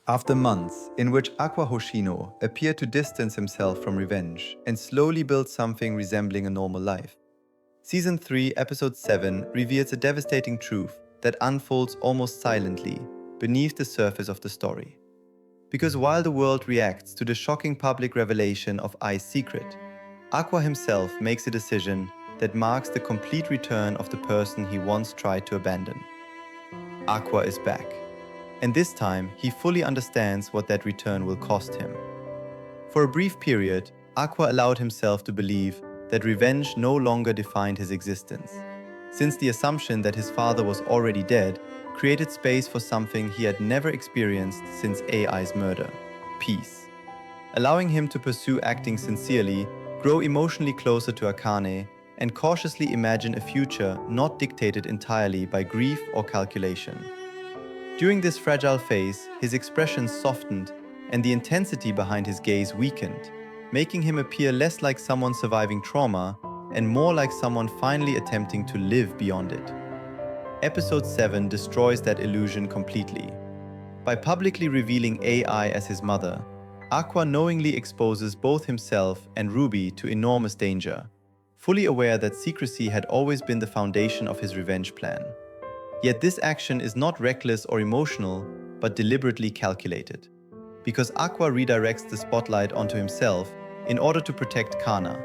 After months in which Aqua Hoshino appeared to distance himself from revenge and slowly build something resembling a normal life, Season 3, Episode 7 reveals a devastating truth that unfolds almost silently beneath the surface of the story. Because while the world reacts to the shocking public revelation of Ai's secret, Aqua himself makes a decision that marks the complete return of the person he once tried to abandon. Aqua is back. And this time, he fully understands what that return will cost him. For a brief period, Aqua allowed himself to believe that revenge no longer defined his existence, since the assumption that his father was already dead created space for something he had never experienced since AI's murder: peace. Allowing him to pursue acting sincerely, grow emotionally closer to Akane, and cautiously imagine a future not dictated entirely by grief or calculation. During this fragile phase, his expression softened and the intensity behind his gaze weakened, making him appear less like someone surviving trauma and more like someone finally attempting to live beyond it. Episode 7 destroys that illusion completely. By publicly revealing AI as his mother, Aqua knowingly exposes both himself and Ruby to enormous danger, fully aware that secrecy had always been the foundation of his revenge plan. Yet this action is not reckless or emotional, but deliberately calculated. Because Aqua redirects the spotlight onto himself in order to protect Kana,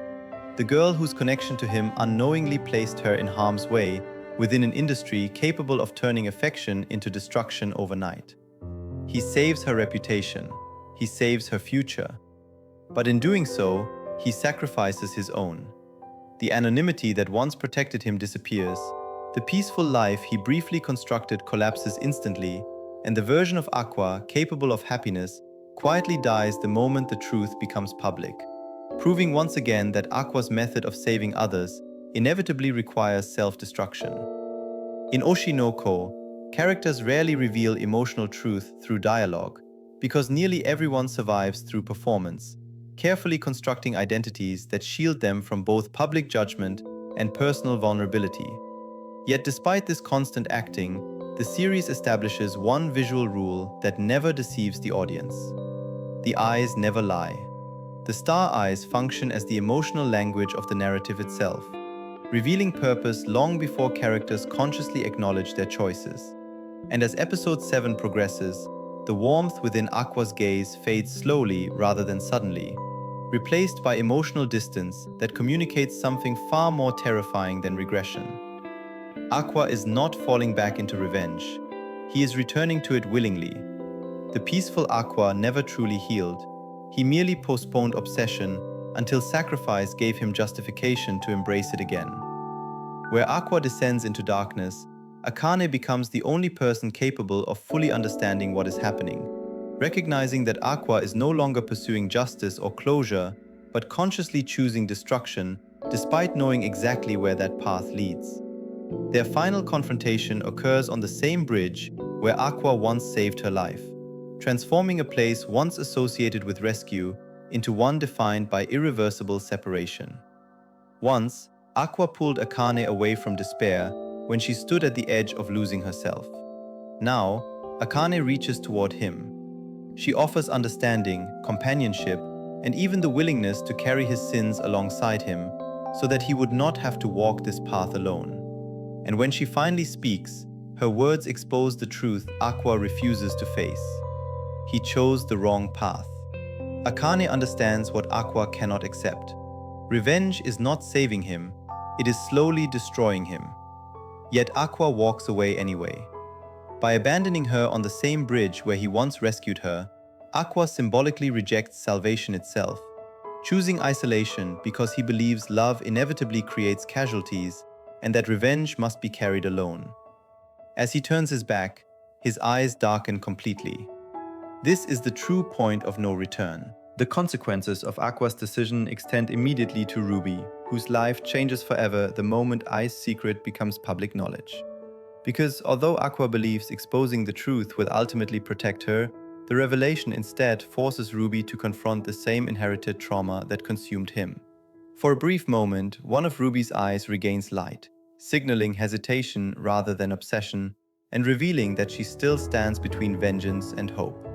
the girl whose connection to him unknowingly placed her in harm's way within an industry capable of turning affection into destruction overnight. He saves her reputation, he saves her future. But in doing so, he sacrifices his own. The anonymity that once protected him disappears. The peaceful life he briefly constructed collapses instantly, and the version of Aqua capable of happiness quietly dies the moment the truth becomes public, proving once again that Aqua's method of saving others inevitably requires self-destruction. In Oshi no Ko, characters rarely reveal emotional truth through dialogue, because nearly everyone survives through performance, carefully constructing identities that shield them from both public judgment and personal vulnerability. Yet despite this constant acting, the series establishes one visual rule that never deceives the audience. The eyes never lie. The star eyes function as the emotional language of the narrative itself, revealing purpose long before characters consciously acknowledge their choices. And as episode 7 progresses, the warmth within Aqua's gaze fades slowly rather than suddenly, replaced by emotional distance that communicates something far more terrifying than regression. Aqua is not falling back into revenge. He is returning to it willingly. The peaceful Aqua never truly healed. He merely postponed obsession until sacrifice gave him justification to embrace it again. Where Aqua descends into darkness, Akane becomes the only person capable of fully understanding what is happening, recognizing that Aqua is no longer pursuing justice or closure, but consciously choosing destruction, despite knowing exactly where that path leads. Their final confrontation occurs on the same bridge where Aqua once saved her life, transforming a place once associated with rescue into one defined by irreversible separation. Once, Aqua pulled Akane away from despair when she stood at the edge of losing herself. Now, Akane reaches toward him. She offers understanding, companionship, and even the willingness to carry his sins alongside him so that he would not have to walk this path alone. And when she finally speaks, her words expose the truth Aqua refuses to face. He chose the wrong path. Akane understands what Aqua cannot accept. Revenge is not saving him, it is slowly destroying him. Yet Aqua walks away anyway. By abandoning her on the same bridge where he once rescued her, Aqua symbolically rejects salvation itself, choosing isolation because he believes love inevitably creates casualties and that revenge must be carried alone. As he turns his back, his eyes darken completely. This is the true point of no return. The consequences of Aqua's decision extend immediately to Ruby, whose life changes forever the moment Ai's secret becomes public knowledge. Because although Aqua believes exposing the truth will ultimately protect her, the revelation instead forces Ruby to confront the same inherited trauma that consumed him. For a brief moment, one of Ruby's eyes regains light, signaling hesitation rather than obsession, and revealing that she still stands between vengeance and hope.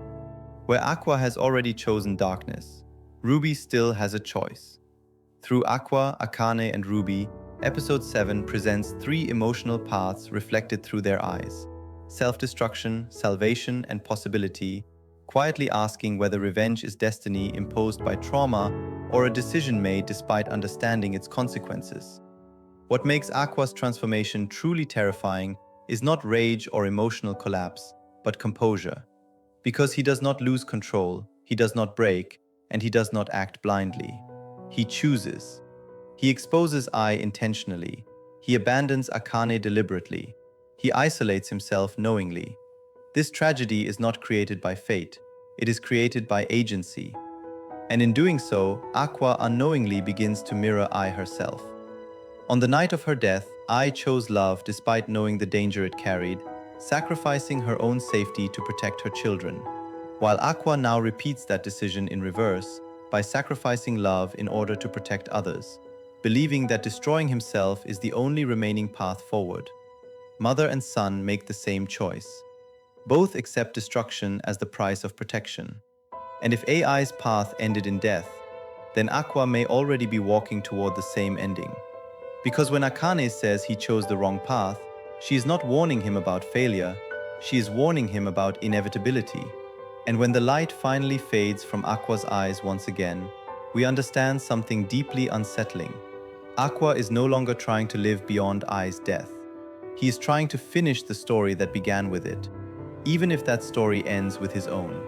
Where Aqua has already chosen darkness, Ruby still has a choice. Through Aqua, Akane, and Ruby, Episode 7 presents three emotional paths reflected through their eyes: self-destruction, salvation, and possibility, quietly asking whether revenge is destiny imposed by trauma or a decision made despite understanding its consequences. What makes Aqua's transformation truly terrifying is not rage or emotional collapse, but composure. Because he does not lose control, he does not break, and he does not act blindly. He chooses. He exposes I intentionally. He abandons Akane deliberately. He isolates himself knowingly. This tragedy is not created by fate. It is created by agency. And in doing so, Aqua unknowingly begins to mirror I herself. On the night of her death, I chose love despite knowing the danger it carried, sacrificing her own safety to protect her children. While Aqua now repeats that decision in reverse, by sacrificing love in order to protect others, believing that destroying himself is the only remaining path forward. Mother and son make the same choice. Both accept destruction as the price of protection. And if AI's path ended in death, then Aqua may already be walking toward the same ending. Because when Akane says he chose the wrong path, she is not warning him about failure, she is warning him about inevitability. And when the light finally fades from Aqua's eyes once again, we understand something deeply unsettling. Aqua is no longer trying to live beyond Ai's death. He is trying to finish the story that began with it, even if that story ends with his own.